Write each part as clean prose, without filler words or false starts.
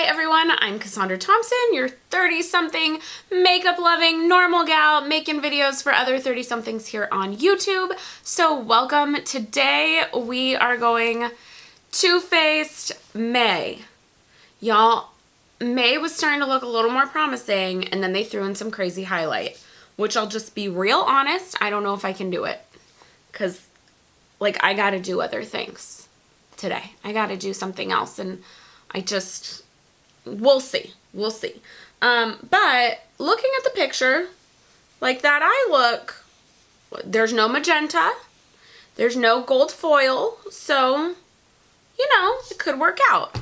Hi everyone, I'm Cassandra Thompson, your 30-something makeup-loving normal gal making videos for other 30-somethings here on YouTube. So welcome. Today we are going Too Faced May. Y'all, May was starting to look a little more promising and then they threw in some crazy highlight, which I'll just be real honest, I don't know if I can do it. Because, like, I gotta do other things today. I gotta do something else and we'll see. We'll see. But looking at the picture, like that eye look, there's no magenta, there's no gold foil, so, you know, it could work out.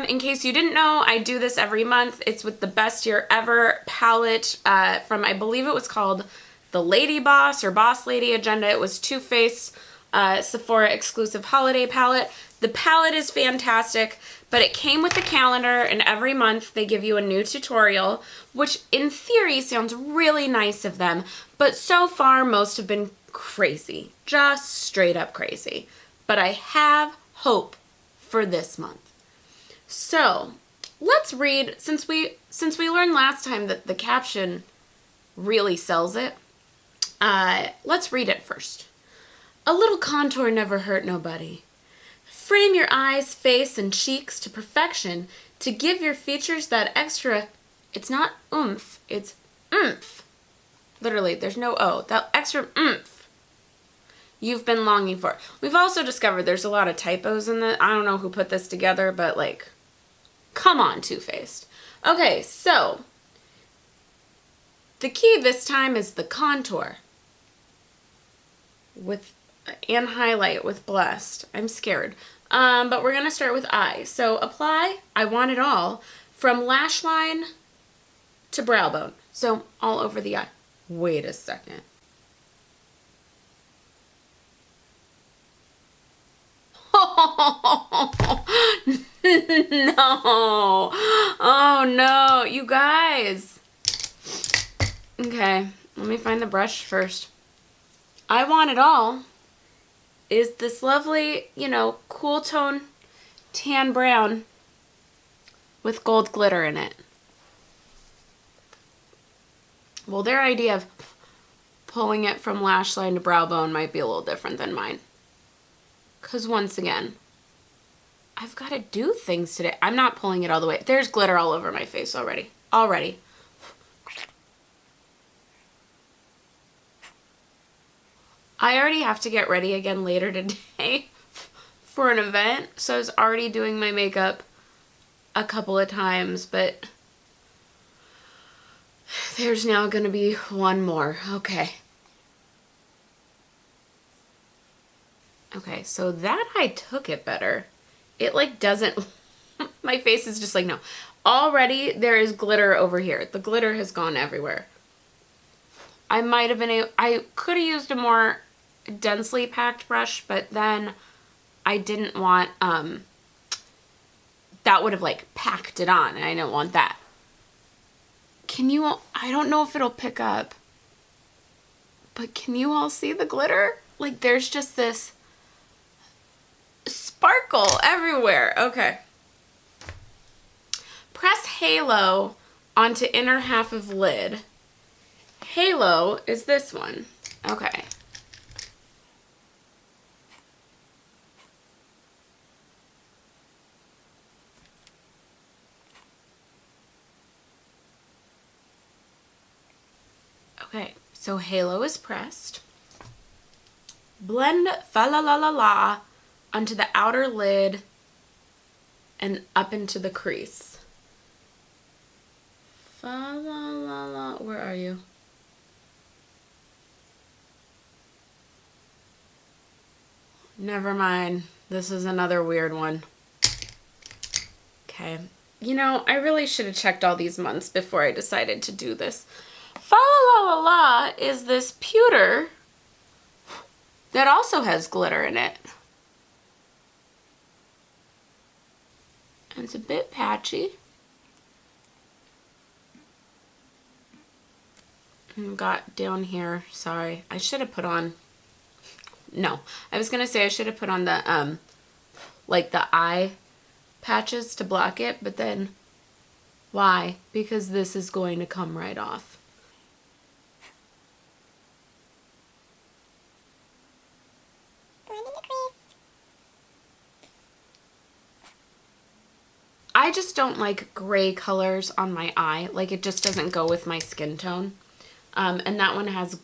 In case you didn't know, I do this every month. It's with the Best Year Ever palette from, I believe it was called the Lady Boss or Boss Lady Agenda. It was Too Faced Sephora exclusive holiday palette. The palette is fantastic, but it came with a calendar, and every month they give you a new tutorial, which in theory sounds really nice of them, but so far most have been crazy, just straight up crazy. But I have hope for this month. So let's read, since we learned last time that the caption really sells it, let's read it first. A little contour never hurt nobody. Frame your eyes, face, and cheeks to perfection to give your features that extra, it's not oomph, it's oomph. Literally, there's no O. That extra oomph you've been longing for. We've also discovered there's a lot of typos in the, I don't know who put this together, but like, come on, Too Faced. Okay, so the key this time is the contour and highlight with Blessed. I'm scared. But we're going to start with eye. So apply, I want it all, from lash line to brow bone. So all over the eye. Wait a second. No. Oh no, you guys. Okay, let me find the brush first. I want it all is this lovely, you know, cool tone tan brown with gold glitter in it. Well, their idea of pulling it from lash line to brow bone might be a little different than mine. Because once again, I've got to do things today. I'm not pulling it all the way. There's glitter all over my face already. I already have to get ready again later today for an event, so I was already doing my makeup a couple of times, but there's now going to be one more. Okay, so that I took it better. It like doesn't, my face is just like, no. Already there is glitter over here. The glitter has gone everywhere. I might have been I could have used a more densely packed brush, but then I didn't want, that would have like packed it on, and I don't want that. I don't know if it'll pick up, but can you all see the glitter? Like there's just this sparkle everywhere. Okay. Press Halo onto inner half of lid. Halo is this one. Okay. Okay, so Halo is pressed. Blend Fa La La La La onto the outer lid and up into the crease. Fa La La La, where are you? Never mind. This is another weird one. Okay. You know, I really should have checked all these months before I decided to do this. Fa La La La is this pewter that also has glitter in it. And it's a bit patchy. And got down here, sorry. I should have put on, no, I was gonna say I should have put on the like the eye patches to block it, but then why? Because this is going to come right off. I just don't like gray colors on my eye. Like, it just doesn't go with my skin tone. And that one has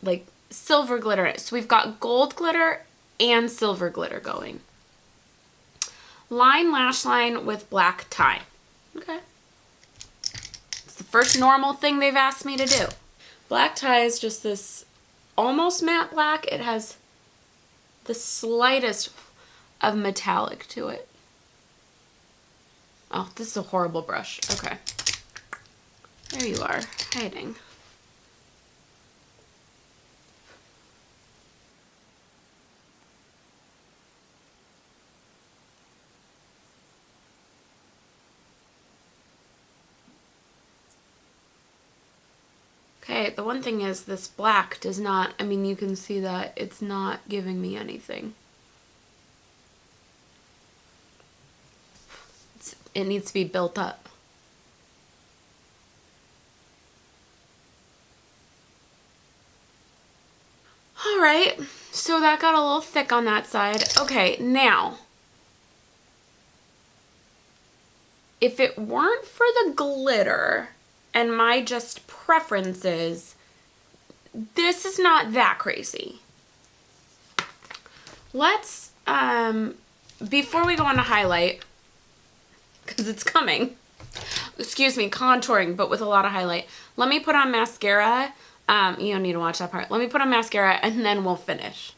like silver glitter in it. So we've got gold glitter and silver glitter going. Line lash line with black tie. Okay. It's the first normal thing they've asked me to do. Black tie is just this almost matte black. It has the slightest of metallic to it. Oh, this is a horrible brush. Okay. There you are, hiding. Okay, the one thing is this black does not, I mean, you can see that it's not giving me anything. It needs to be built up. All right, so that got a little thick on that side. Okay, now, if it weren't for the glitter and my just preferences, this is not that crazy. Let's, before we go on to highlight, because it's coming, excuse me, contouring, but with a lot of highlight. Let me put on mascara. You don't need to watch that part. Let me put on mascara and then we'll finish.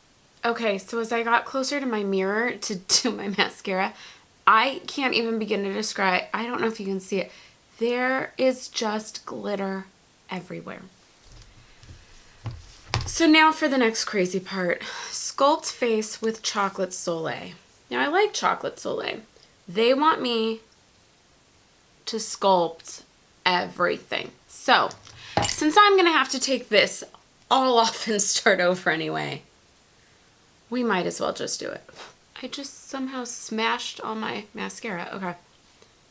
Okay, so as I got closer to my mirror to do my mascara, I can't even begin to describe, I don't know if you can see it. There is just glitter everywhere. So now for the next crazy part. Sculpt face with chocolate soleil. Now I like chocolate soleil. They want me to sculpt everything. So, since I'm going to have to take this all off and start over anyway, we might as well just do it. I just somehow smashed all my mascara. Okay.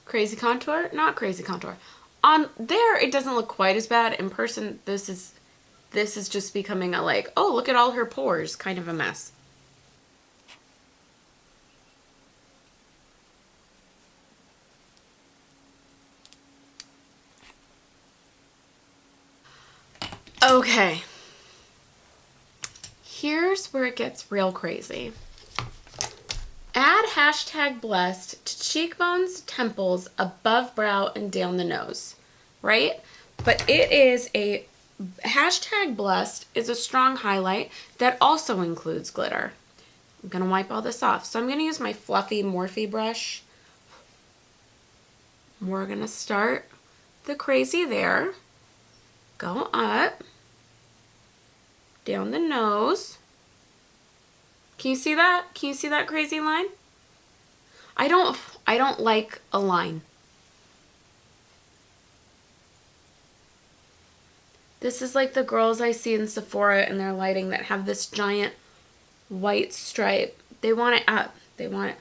Crazy contour? Not crazy contour. On there, it doesn't look quite as bad. In person, this is just becoming a like, oh, look at all her pores kind of a mess. Okay, here's where it gets real crazy. Add hashtag blessed to cheekbones, temples, above brow, and down the nose, right? But it is a, hashtag blessed is a strong highlight that also includes glitter. I'm going to wipe all this off. So I'm going to use my fluffy Morphe brush. We're going to start the crazy there. Go up. Down the nose. Can you see that? Can you see that crazy line? I don't like a line. This is like the girls I see in Sephora and their lighting that have this giant white stripe. They want it up. They want it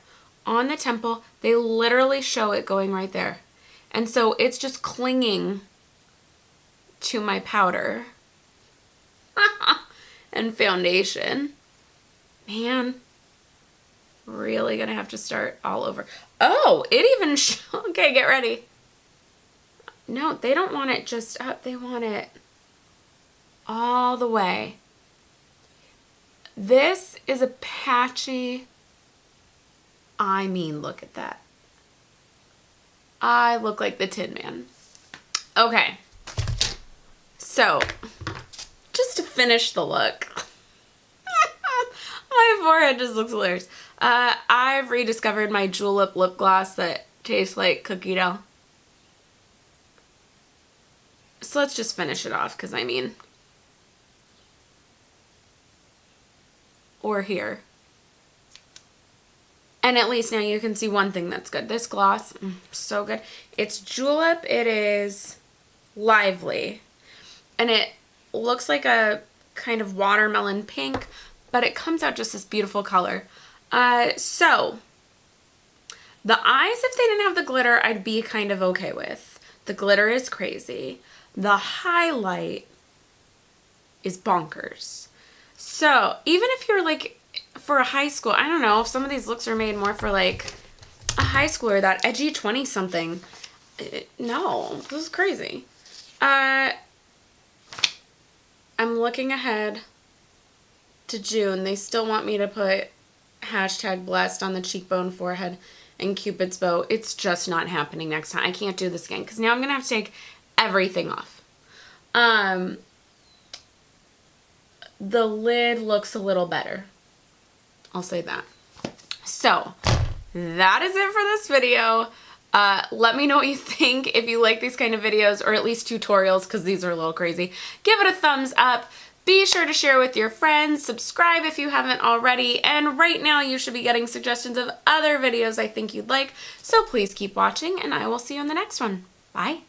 on the temple. They literally show it going right there. And so it's just clinging to my powder and foundation. Man, really gonna have to start all over. Oh, it even okay, get ready. No, they don't want it just up. They want it all the way. This is a patchy, I mean, look at that. I look like the Tin Man. Okay. So, just to finish the look, my forehead just looks hilarious. I've rediscovered my Julep lip gloss that tastes like cookie dough. So let's just finish it off, because I mean, or here. And at least now you can see one thing that's good. This gloss, so good. It's Julep. It is Lively. And it looks like a kind of watermelon pink, but it comes out just this beautiful color. So The eyes, if they didn't have the glitter, I'd be kind of okay with. The glitter is crazy. The highlight is bonkers. So even if you're like for a high school, I don't know if some of these looks are made more for like a high schooler, that edgy 20 something. No, this is crazy. I'm looking ahead to June. They still want me to put #blessed on the cheekbone, forehead, and Cupid's bow. It's just not happening next time. I can't do this again because now I'm gonna have to take everything off. The lid looks a little better. I'll say that. So that is it for this video. Let me know what you think. If you like these kind of videos, or at least tutorials, because these are a little crazy, give it a thumbs up. Be sure to share with your friends, subscribe if you haven't already, and right now you should be getting suggestions of other videos I think you'd like, so please keep watching, and I will see you in the next one. Bye!